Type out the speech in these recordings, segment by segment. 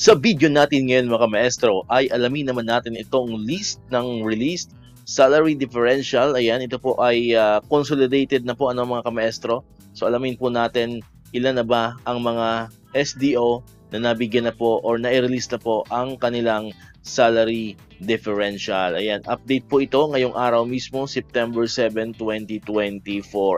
Sa video natin ngayon mga maestro ay alamin naman natin itong list ng released salary differential. Ayan, ito po ay consolidated na po mga maestro. So alamin po natin ilan na ba ang mga SDO na nabigyan na po or na-release na po ang kanilang salary differential. Ayan, update po ito ngayong araw mismo, September 7, 2024.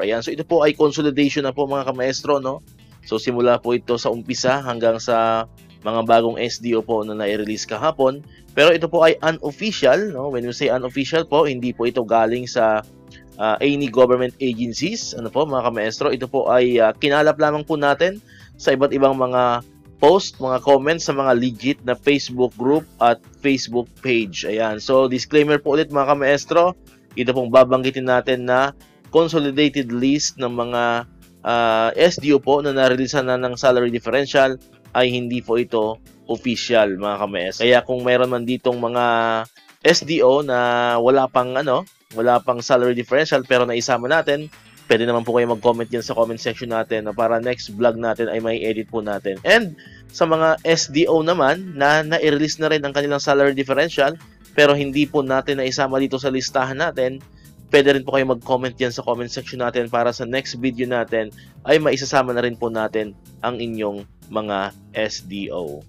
Ayan, so ito po ay consolidation na po mga kamaestro, no? So simula po ito sa umpisa hanggang sa mga bagong SDO po na na-release kahapon. Pero ito po ay unofficial, no? When you say unofficial po, hindi po ito galing sa any government agencies. Ano po mga kamaestro, ito po ay kinalap lamang po natin sa iba't ibang mga post, mga comments sa mga legit na Facebook group at Facebook page. Ayan, so disclaimer po ulit mga kamaestro, ito pong babanggitin natin na consolidated list ng mga SDO po na na-release na ng salary differential ay hindi po ito official mga kamaestro. Kaya kung mayroon man ditong mga SDO na wala pang salary differential pero naisama natin, pwede naman po kayo mag-comment yan sa comment section natin na para next vlog natin ay may edit po natin. And sa mga SDO naman na na-release na rin ang kanilang salary differential pero hindi po natin naisama dito sa listahan natin, pwede rin po kayo mag-comment yan sa comment section natin para sa next video natin ay maisasama na rin po natin ang inyong mga SDO.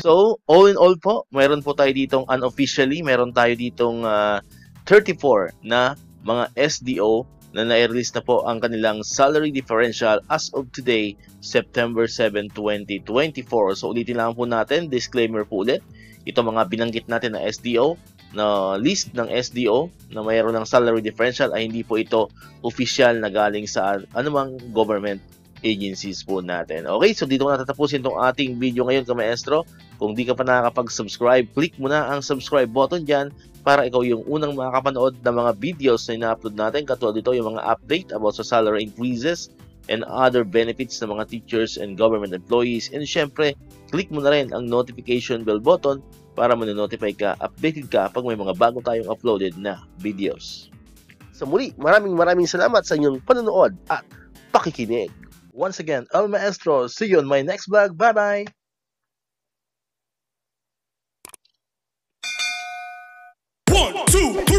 So, all in all po, mayroon po tayo ditong unofficially, meron tayo ditong 34 na mga SDO na na-release na po ang kanilang salary differential as of today, September 7, 2024. So, ulitin lang po natin, disclaimer po ulit. Ito mga binanggit natin na SDO, na list ng SDO na mayroon ng salary differential ay hindi po ito official na galing sa anumang government agencies po natin. Okay, so dito ko natatapusin itong ating video ngayon kamaestro. Kung di ka pa nakakapag-subscribe, click mo na ang subscribe button dyan para ikaw yung unang makakapanood ng mga videos na ina-upload natin. Katulad dito yung mga update about sa salary increases and other benefits ng mga teachers and government employees. And syempre, click mo na rin ang notification bell button para ma-notify ka, updated ka pag may mga bago tayong uploaded na videos. Sa muli, maraming salamat sa inyong panonood at pakikinig. Once again, El Maestro. See you on my next vlog. Bye-bye! 1, 2, 3